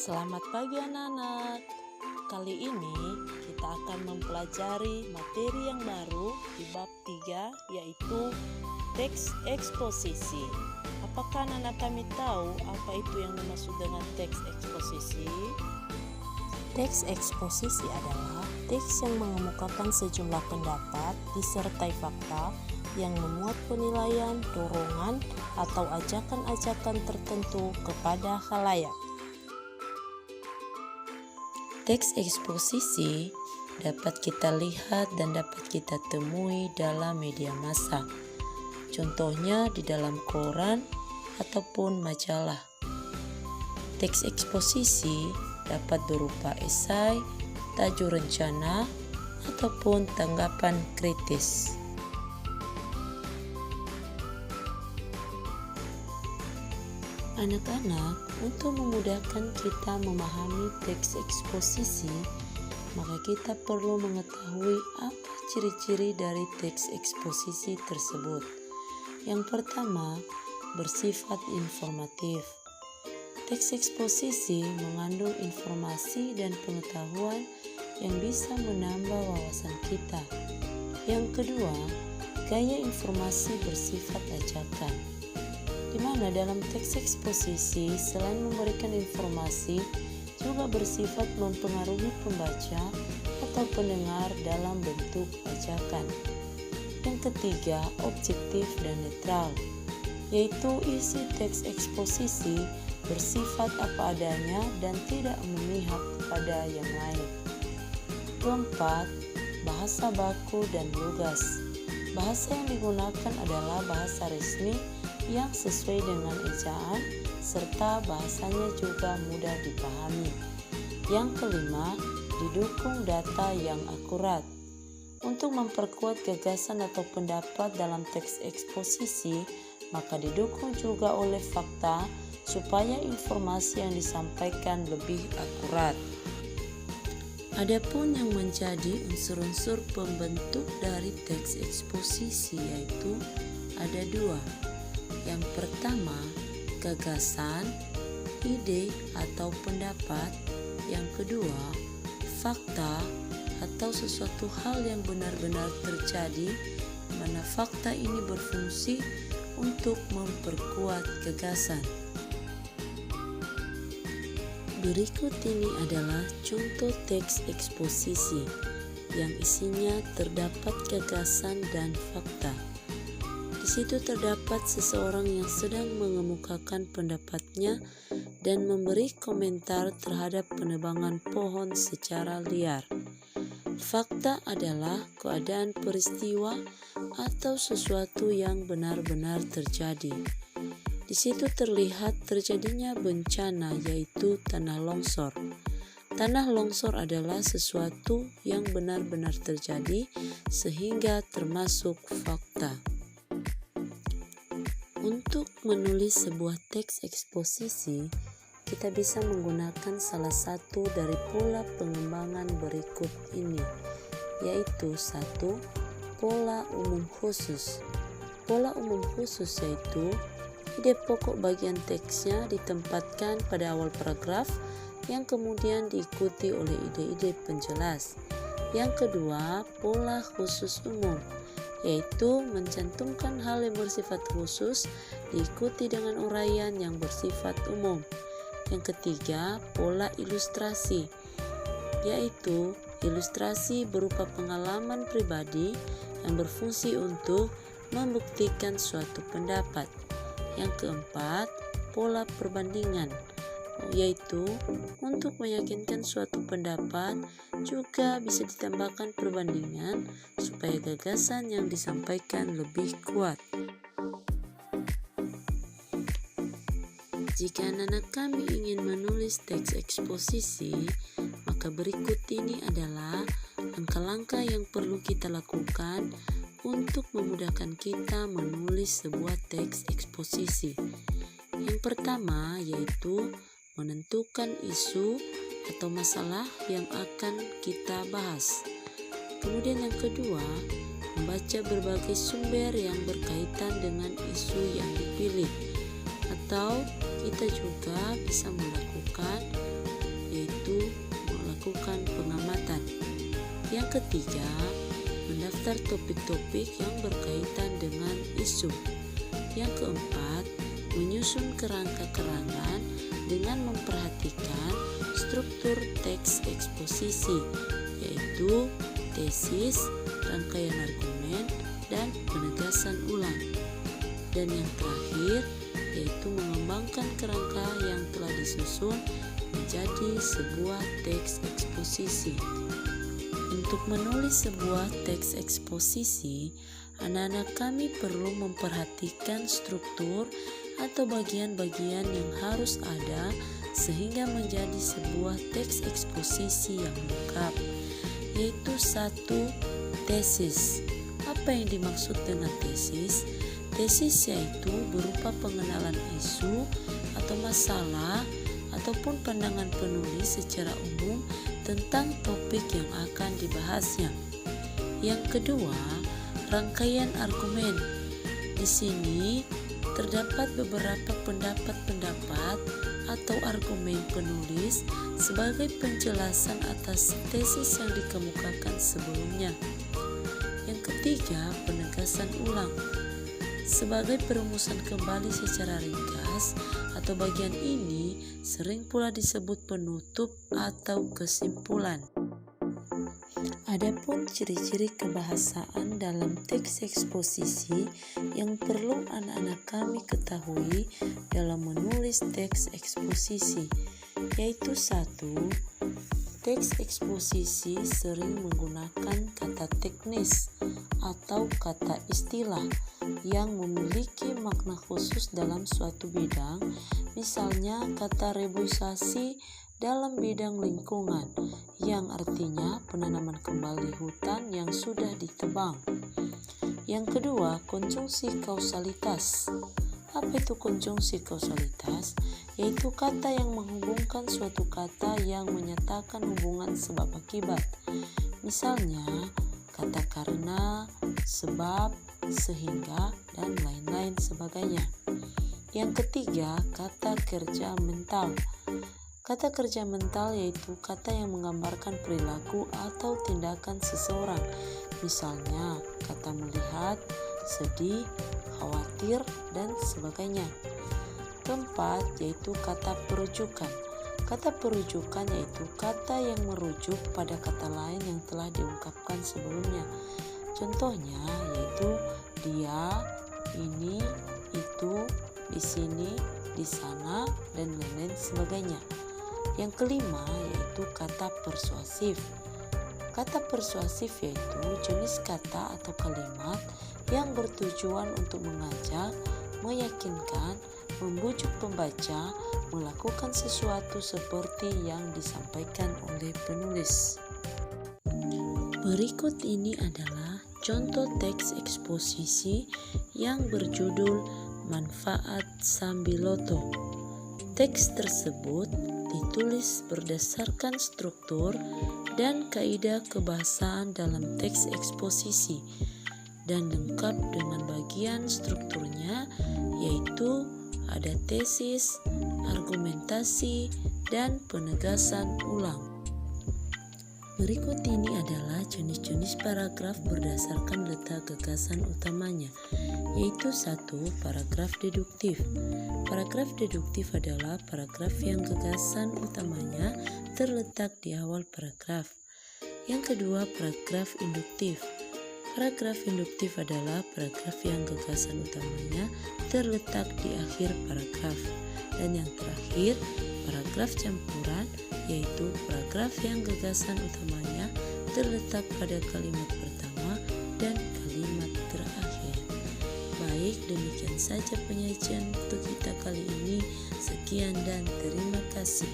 Selamat pagi anak-anak. Kali ini kita akan mempelajari materi yang baru di bab 3, yaitu teks eksposisi. Apakah anak-anak kami tahu apa itu yang dimaksud dengan teks eksposisi? Teks eksposisi adalah teks yang mengemukakan sejumlah pendapat disertai fakta yang memuat penilaian, dorongan, atau ajakan-ajakan tertentu kepada khalayak. Teks eksposisi dapat kita lihat dan dapat kita temui dalam media massa. Contohnya di dalam koran ataupun majalah. Teks eksposisi dapat berupa esai, tajuk rencana, ataupun tanggapan kritis. Anak-anak, untuk memudahkan kita memahami teks eksposisi, maka kita perlu mengetahui apa ciri-ciri dari teks eksposisi tersebut. Yang pertama, bersifat informatif. Teks eksposisi mengandung informasi dan pengetahuan yang bisa menambah wawasan kita. Yang kedua, gaya informasi bersifat ajakan, di mana dalam teks eksposisi selain memberikan informasi juga bersifat mempengaruhi pembaca atau pendengar dalam bentuk ajakan. Yang ketiga, objektif dan netral, yaitu isi teks eksposisi bersifat apa adanya dan tidak memihak kepada yang lain. Keempat, bahasa baku dan lugas. Bahasa yang digunakan adalah bahasa resmi yang sesuai dengan ejaan serta bahasanya juga mudah dipahami. Yang kelima, didukung data yang akurat. Untuk memperkuat gagasan atau pendapat dalam teks eksposisi, maka didukung juga oleh fakta supaya informasi yang disampaikan lebih akurat. Adapun yang menjadi unsur-unsur pembentuk dari teks eksposisi yaitu ada dua. Yang pertama, gagasan, ide atau pendapat. Yang kedua, fakta atau sesuatu hal yang benar-benar terjadi, di mana fakta ini berfungsi untuk memperkuat gagasan. Berikut ini adalah contoh teks eksposisi yang isinya terdapat gagasan dan fakta. Di situ terdapat seseorang yang sedang mengemukakan pendapatnya dan memberi komentar terhadap penebangan pohon secara liar. Fakta adalah keadaan peristiwa atau sesuatu yang benar-benar terjadi. Di situ terlihat terjadinya bencana, yaitu tanah longsor. Tanah longsor adalah sesuatu yang benar-benar terjadi sehingga termasuk fakta. Untuk menulis sebuah teks eksposisi, kita bisa menggunakan salah satu dari pola pengembangan berikut ini, yaitu 1. Pola umum khusus. Pola umum khusus yaitu ide pokok bagian teksnya ditempatkan pada awal paragraf yang kemudian diikuti oleh ide-ide penjelas. Yang kedua, pola khusus umum, yaitu mencantumkan hal yang bersifat khusus diikuti dengan uraian yang bersifat umum. Yang ketiga, pola ilustrasi, yaitu ilustrasi berupa pengalaman pribadi yang berfungsi untuk membuktikan suatu pendapat. Yang keempat, pola perbandingan, yaitu untuk meyakinkan suatu pendapat juga bisa ditambahkan perbandingan supaya gagasan yang disampaikan lebih kuat. Jika anak-anak kami ingin menulis teks eksposisi, maka berikut ini adalah langkah-langkah yang perlu kita lakukan untuk memudahkan kita menulis sebuah teks eksposisi. Yang pertama yaitu menentukan isu atau masalah yang akan kita bahas. Kemudian yang kedua, membaca berbagai sumber yang berkaitan dengan isu yang dipilih. Atau kita juga bisa melakukan yaitu melakukan pengamatan. Yang ketiga, mendaftar topik-topik yang berkaitan dengan isu. Yang keempat, menyusun kerangka-kerangan dengan memperhatikan struktur teks eksposisi, yaitu tesis, rangkaian argumen, dan penegasan ulang. Dan yang terakhir, yaitu mengembangkan kerangka yang telah disusun menjadi sebuah teks eksposisi. Untuk menulis sebuah teks eksposisi, anak-anak kami perlu memperhatikan struktur atau bagian-bagian yang harus ada sehingga menjadi sebuah teks eksposisi yang lengkap, yaitu 1. Tesis. Apa yang dimaksud dengan tesis? Tesis yaitu berupa pengenalan isu atau masalah ataupun pandangan penulis secara umum tentang topik yang akan dibahasnya. Yang kedua, rangkaian argumen. Di sini terdapat beberapa pendapat-pendapat atau argumen penulis sebagai penjelasan atas tesis yang dikemukakan sebelumnya. Yang ketiga, penegasan ulang. Sebagai perumusan kembali secara ringkas atau bagian ini sering pula disebut penutup atau kesimpulan. Adapun ciri-ciri kebahasaan dalam teks eksposisi yang perlu anak-anak kami ketahui dalam menulis teks eksposisi, yaitu 1. Teks eksposisi sering menggunakan kata teknis atau kata istilah yang memiliki makna khusus dalam suatu bidang, misalnya kata reboisasi dalam bidang lingkungan yang artinya penanaman kembali hutan yang sudah ditebang. Yang kedua, konjungsi kausalitas. Apa itu konjungsi kausalitas? Yaitu kata yang menghubungkan suatu kata yang menyatakan hubungan sebab akibat. Misalnya, kata karena, sebab, sehingga, dan lain-lain sebagainya. Yang ketiga, kata kerja mental. Kata kerja mental yaitu kata yang menggambarkan perilaku atau tindakan seseorang. Misalnya, kata melihat, sedih, khawatir, dan sebagainya. Keempat, yaitu kata perujukan. Kata perujukan yaitu kata yang merujuk pada kata lain yang telah diungkapkan sebelumnya. Contohnya yaitu dia, ini, itu, di sini, di sana, dan lain-lain sebagainya. Yang kelima yaitu kata persuasif. Kata persuasif yaitu jenis kata atau kalimat yang bertujuan untuk mengajak, meyakinkan, membujuk pembaca melakukan sesuatu seperti yang disampaikan oleh penulis. Berikut ini adalah contoh teks eksposisi yang berjudul Manfaat Sambiloto. Teks tersebut ditulis berdasarkan struktur dan kaidah kebahasaan dalam teks eksposisi dan lengkap dengan bagian strukturnya, yaitu ada tesis, argumentasi, dan penegasan ulang. Berikut ini adalah jenis-jenis paragraf berdasarkan letak gagasan utamanya, yaitu 1. Paragraf deduktif. Paragraf deduktif adalah paragraf yang gagasan utamanya terletak di awal paragraf. Yang kedua, paragraf induktif. Paragraf induktif adalah paragraf yang gagasan utamanya terletak di akhir paragraf. Dan yang terakhir, paragraf campuran, yaitu paragraf yang gagasan utamanya terletak pada kalimat pertama dan kalimat terakhir. Baik, demikian saja penyajian untuk kita kali ini. Sekian dan terima kasih.